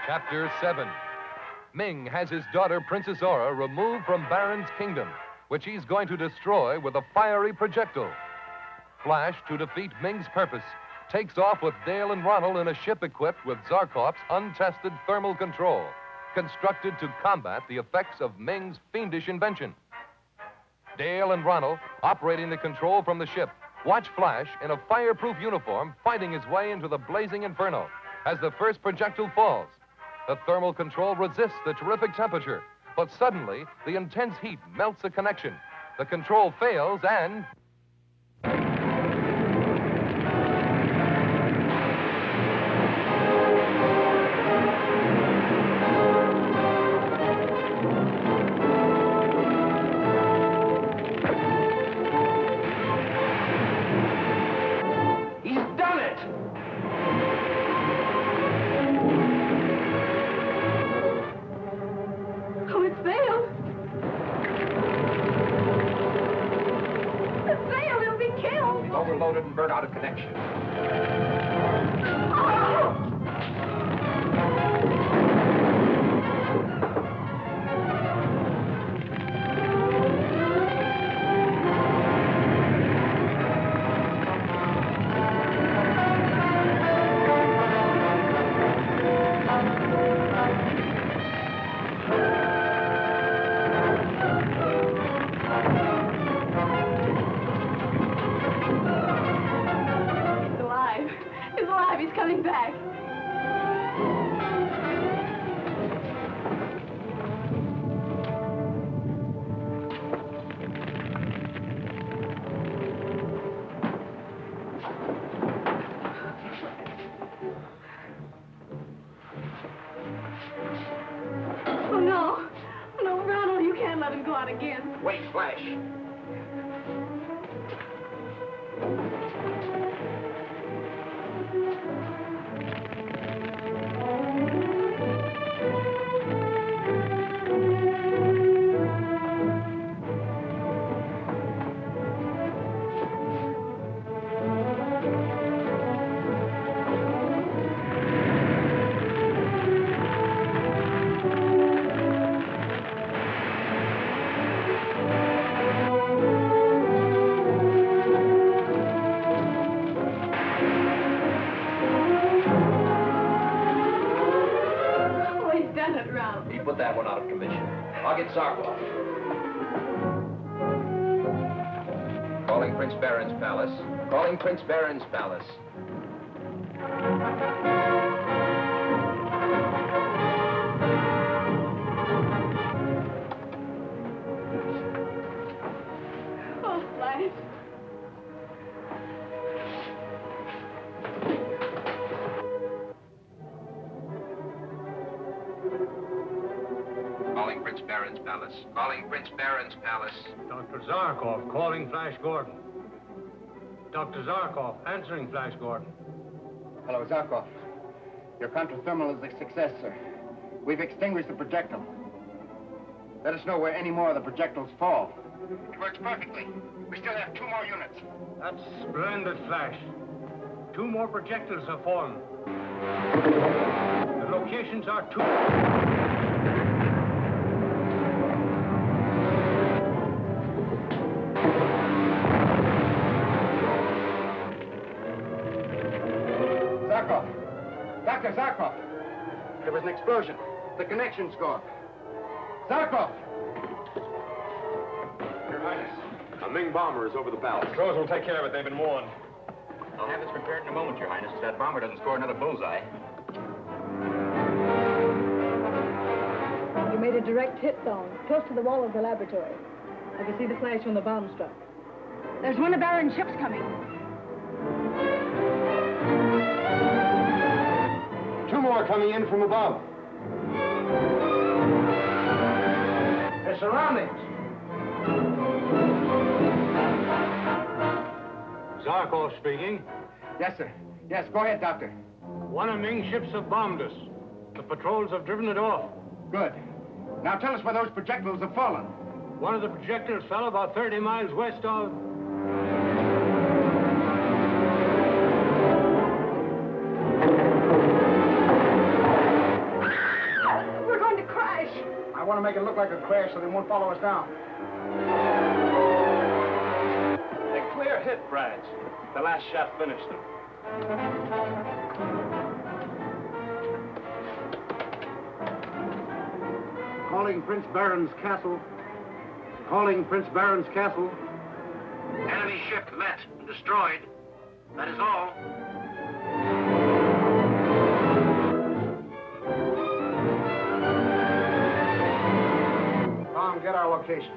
Chapter 7. Ming has his daughter, Princess Aura, removed from Baron's kingdom, which he's going to destroy with a fiery projectile. Flash, to defeat Ming's purpose, takes off with Dale and Ronald in a ship equipped with Zarkov's untested thermal control, constructed to combat the effects of Ming's fiendish invention. Dale and Ronald, operating the control from the ship, watch Flash in a fireproof uniform fighting his way into the blazing inferno as the first projectile falls. The thermal control resists the terrific temperature, but suddenly the intense heat melts the connection. The control fails and... Overloaded and burned out of connection. He's coming back. Oh, no. No, Ronald, you can't let him go out again. Wait, Flash. Put that one out of commission. I'll get Zarkov. Calling Prince Baron's palace. Calling Prince Baron's palace. Oh, Flash. Calling Prince Baron's palace. Calling Prince Baron's palace. Dr. Zarkov calling Flash Gordon. Dr. Zarkov answering Flash Gordon. Hello, Zarkov. Your contrathermal is a success, sir. We've extinguished the projectile. Let us know where any more of the projectiles fall. It works perfectly. We still have 2 more units. That's splendid, Flash. 2 more projectiles have formed. It looks communications are too... Zarkov! Dr. Zarkov! There was an explosion. The connection's gone. Zarkov! Your Highness, a Ming bomber is over the palace. Crows will take care of it. They've been warned. I'll have this repaired in a moment, Your Highness, if that bomber doesn't score another bullseye. You made a direct hit zone, close to the wall of the laboratory. I can see the flash when the bomb struck. There's one of Baron's ships coming. Two more coming in from above. Their surroundings. Zarkov speaking. Yes, sir. Yes, go ahead, Doctor. One of Ming's ships have bombed us. The patrols have driven it off. Good. Now tell us where those projectiles have fallen. One of the projectiles fell about 30 miles west of... We're going to crash. I want to make it look like a crash so they won't follow us down. A clear hit, Brad. The last shot finished them. Calling Prince Baron's castle. Calling Prince Baron's castle. Enemy ship met and destroyed. That is all. Tom, get our location.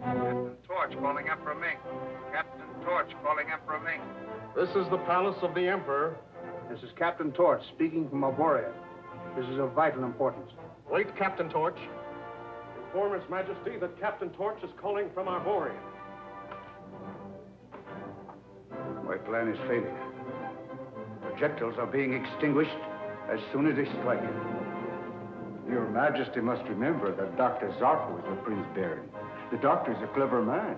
Captain Torch calling Emperor Ming. Captain Torch calling Emperor Ming. This is the palace of the Emperor. This is Captain Torch speaking from Arborea. This is of vital importance. Wait, Captain Torch. Inform His Majesty that Captain Torch is calling from Arborea. My plan is failing. Projectiles are being extinguished as soon as they strike. Your Majesty must remember that Dr. Zarkov is a Prince Baron. The doctor is a clever man.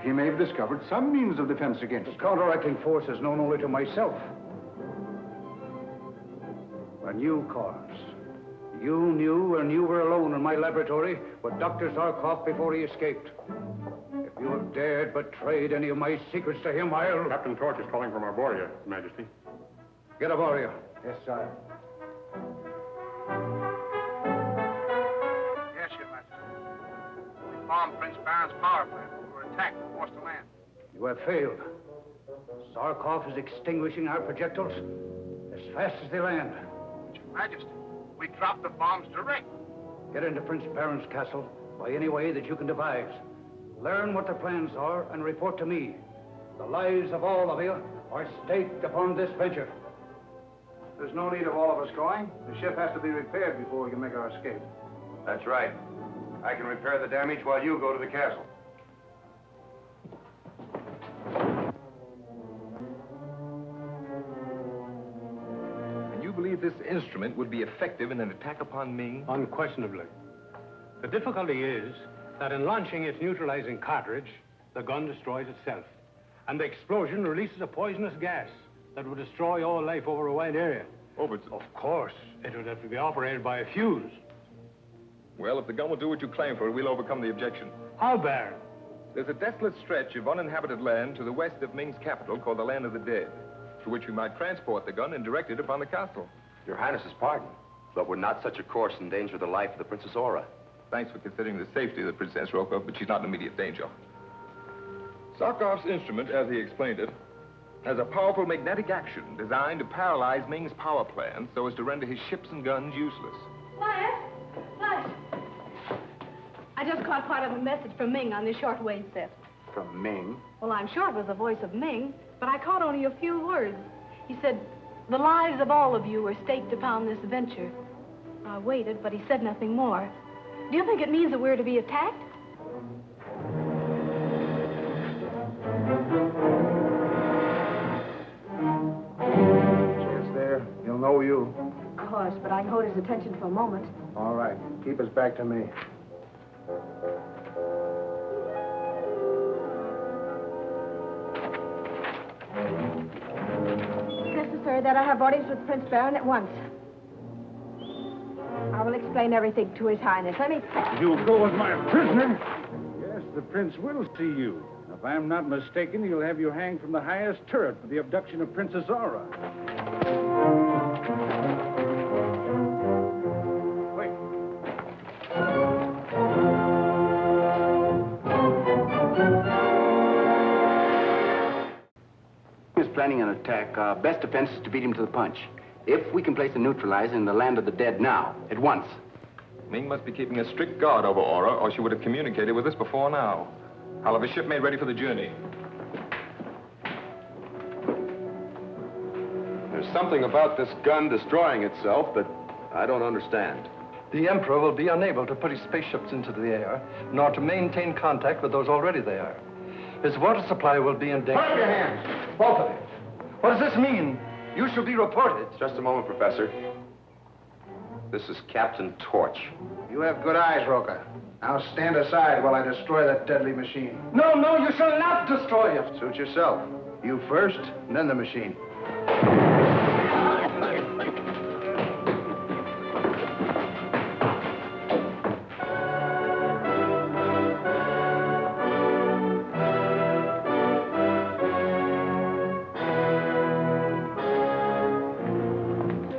He may have discovered some means of defense against The counteracting force is known only to myself. A new cause. You knew and you were alone in my laboratory with Dr. Zarkov before he escaped. If you have dared betray any of my secrets to him, I'll... Captain Torch is calling from Arborea, His Majesty. Get Arborea. Yes, sir. Yes, Your Majesty. We bombed Prince Baron's power plant. We were attacked and forced to land. You have failed. Zarkov is extinguishing our projectiles as fast as they land. But Your Majesty, we dropped the bombs direct. Get into Prince Baron's castle by any way that you can devise. Learn what their plans are and report to me. The lives of all of you are staked upon this venture. There's no need of all of us going. The ship has to be repaired before we can make our escape. That's right. I can repair the damage while you go to the castle. And you believe this instrument would be effective in an attack upon Ming? Unquestionably. The difficulty is that in launching its neutralizing cartridge, the gun destroys itself. And the explosion releases a poisonous gas that would destroy all life over a wide area. Oh, but... Of course, it would have to be operated by a fuse. Well, if the gun will do what you claim for it, we'll overcome the objection. How, Baron? There's a desolate stretch of uninhabited land to the west of Ming's capital called the Land of the Dead, through which we might transport the gun and direct it upon the castle. Your Highness's pardon, but would not such a course endanger the life of the Princess Aura? Thanks for considering the safety of the Princess Zarkov, but she's not in immediate danger. Zarkov's instrument, as he explained it, has a powerful magnetic action designed to paralyze Ming's power plant so as to render his ships and guns useless. Flash! Flash! I just caught part of a message from Ming on this shortwave set. From Ming? Well, I'm sure it was the voice of Ming, but I caught only a few words. He said, the lives of all of you were staked upon this venture. I waited, but he said nothing more. Do you think it means that we're to be attacked? Chance there. He'll know you. Of course, but I can hold his attention for a moment. All right. Keep us back to me. that I have orders with Prince Baron at once. I will explain everything to His Highness. Let me... You'll go with my prisoner? Yes, the prince will see you. If I'm not mistaken, he'll have you hanged from the highest turret for the abduction of Princess Aura. Wait. He is planning an attack. Our best defense is to beat him to the punch. If we can place a neutralizer in the land of the dead now, at once. Ming must be keeping a strict guard over Aura, or she would have communicated with us before now. I'll have a ship made ready for the journey. There's something about this gun destroying itself that I don't understand. The Emperor will be unable to put his spaceships into the air, nor to maintain contact with those already there. His water supply will be in danger. Put up your hands! Both of you. What does this mean? You shall be reported. Just a moment, Professor. This is Captain Torch. You have good eyes, Roca. Now stand aside while I destroy that deadly machine. No, no, you shall not destroy it. Suit yourself. You first, and then the machine.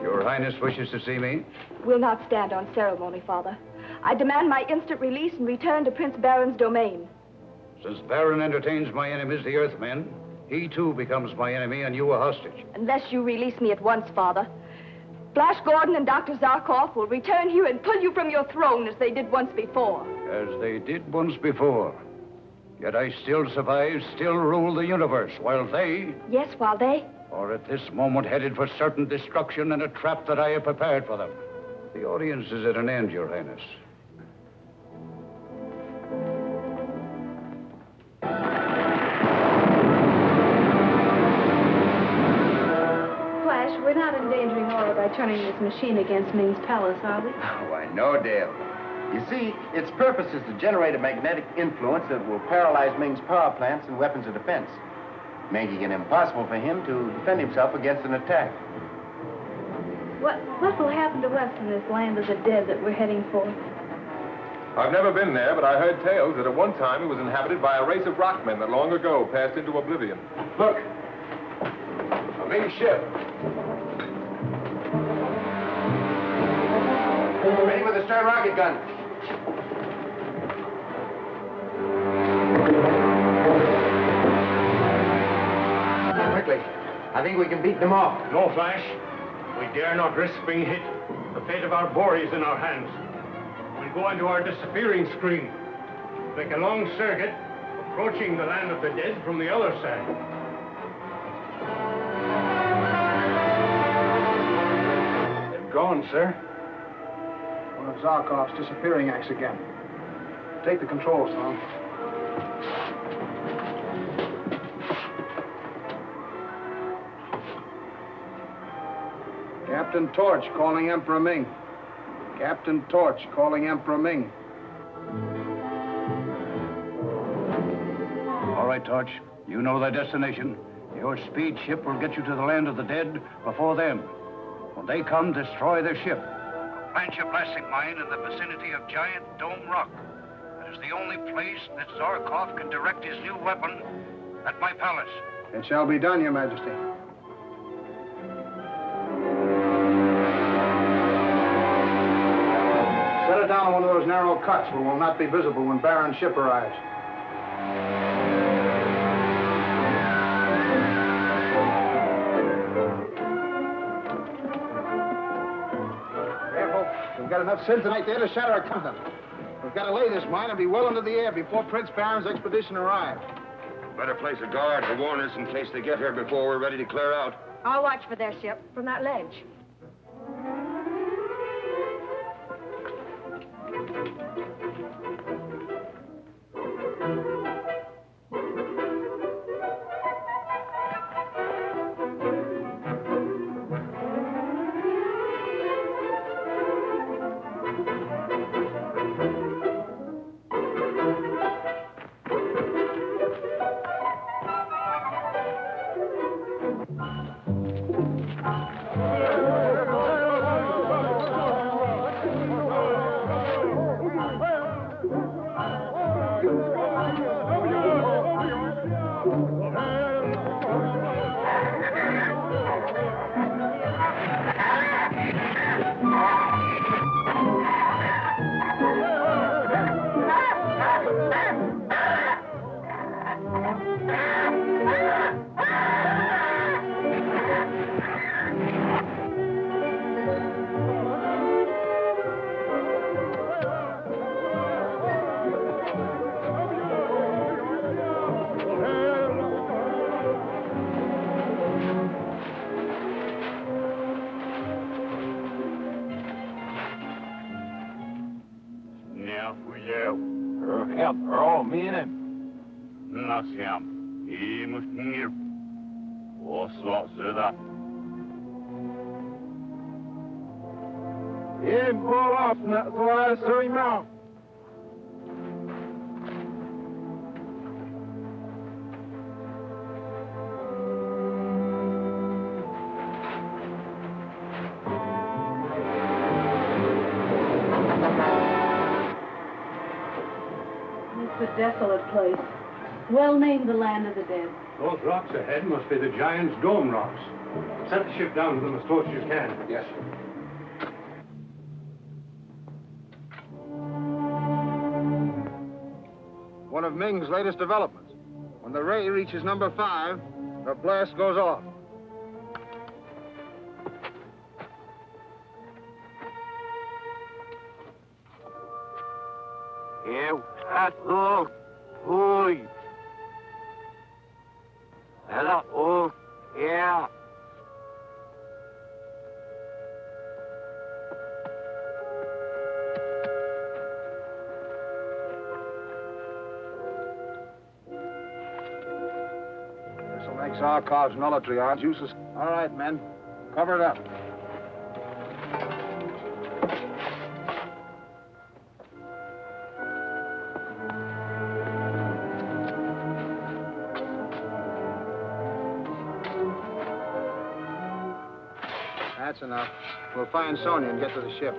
Your Highness wishes to see me? Will not stand on ceremony, Father. I demand my instant release and return to Prince Baron's domain. Since Baron entertains my enemies, the Earthmen, he too becomes my enemy and you a hostage. Unless you release me at once, Father, Flash Gordon and Dr. Zarkov will return here and pull you from your throne as they did once before. As they did once before. Yet I still survive, still rule the universe, while they... Yes, while they... are at this moment headed for certain destruction and a trap that I have prepared for them. The audience is at an end, Your Highness. Flash, we're not endangering Aura by turning this machine against Ming's palace, are we? Why, no, Dale. You see, its purpose is to generate a magnetic influence that will paralyze Ming's power plants and weapons of defense, making it impossible for him to defend himself against an attack. What will happen to us in this land of the dead that we're heading for? I've never been there, but I heard tales that at one time it was inhabited by a race of rockmen that long ago passed into oblivion. Look! A Ming ship. Ready with the stern rocket gun. Quickly. I think we can beat them off. No, Flash. We dare not risk being hit. The fate of our boy is in our hands. We'll go into our disappearing screen. Make a long circuit, approaching the land of the dead from the other side. They're gone, sir. One of Zarkov's disappearing acts again. Take the controls, Tom. Captain Torch calling Emperor Ming. Captain Torch calling Emperor Ming. All right, Torch. You know their destination. Your speed ship will get you to the land of the dead before them. When they come, destroy their ship. Plant your blasting mine in the vicinity of Giant Dome Rock. That is the only place that Zarkov can direct his new weapon at my palace. It shall be done, Your Majesty. Set it down on one of those narrow cuts where it will not be visible when Baron's ship arrives. Careful. We've got enough syntonite there to shatter our content. We've got to lay this mine and be well into the air before Prince Baron's expedition arrives. Better place a guard to warn us in case they get here before we're ready to clear out. I'll watch for their ship from that ledge. Menem. Nasiam. Imus nir. Oslo söda. In Bolaf, na tvoje sojma. It's a desolate place. Well named the land of the dead. Those rocks ahead must be the giant's dome rocks. Set the ship down to them as close as you can. Yes, sir. One of Ming's latest developments. When the ray reaches number 5, the blast goes off. Eu ato hui. Ela o yeah. This'll make Zarkov's nullity useless. All right, men. Cover it up. That's enough. We'll find Sonia and get to the ship.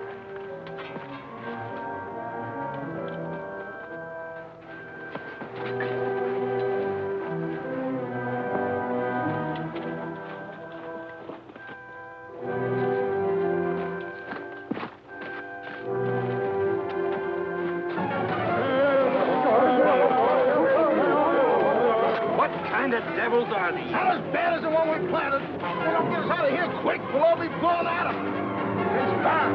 What kind of devils are these? Not as bad as the one we planted. They don't get us out of here quick, we'll all be blown at them. It's dark.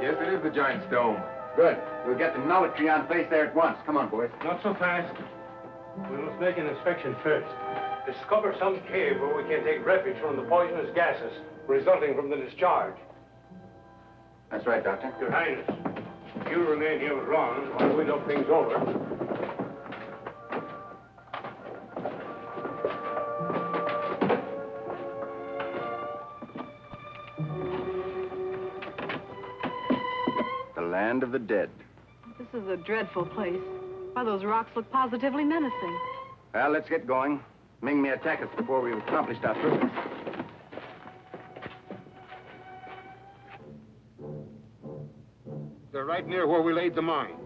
Yes, it is the giant's dome. Good. We'll get the nullity on place there at once. Come on, boys. Not so fast. We must make an inspection first. Discover some cave where we can take refuge from the poisonous gases resulting from the discharge. That's right, Doctor. Your Highness, you remain here with Roland while we look things over. The land of the dead. This is a dreadful place. Why, those rocks look positively menacing. Well, let's get going. Ming may attack us before we've accomplished our purpose. They're right near where we laid the mine.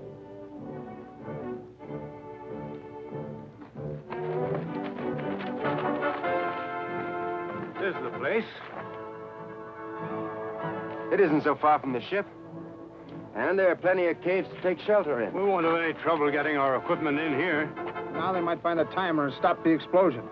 This is the place. It isn't so far from the ship. And there are plenty of caves to take shelter in. We won't have any trouble getting our equipment in here. Now they might find a timer and stop the explosion.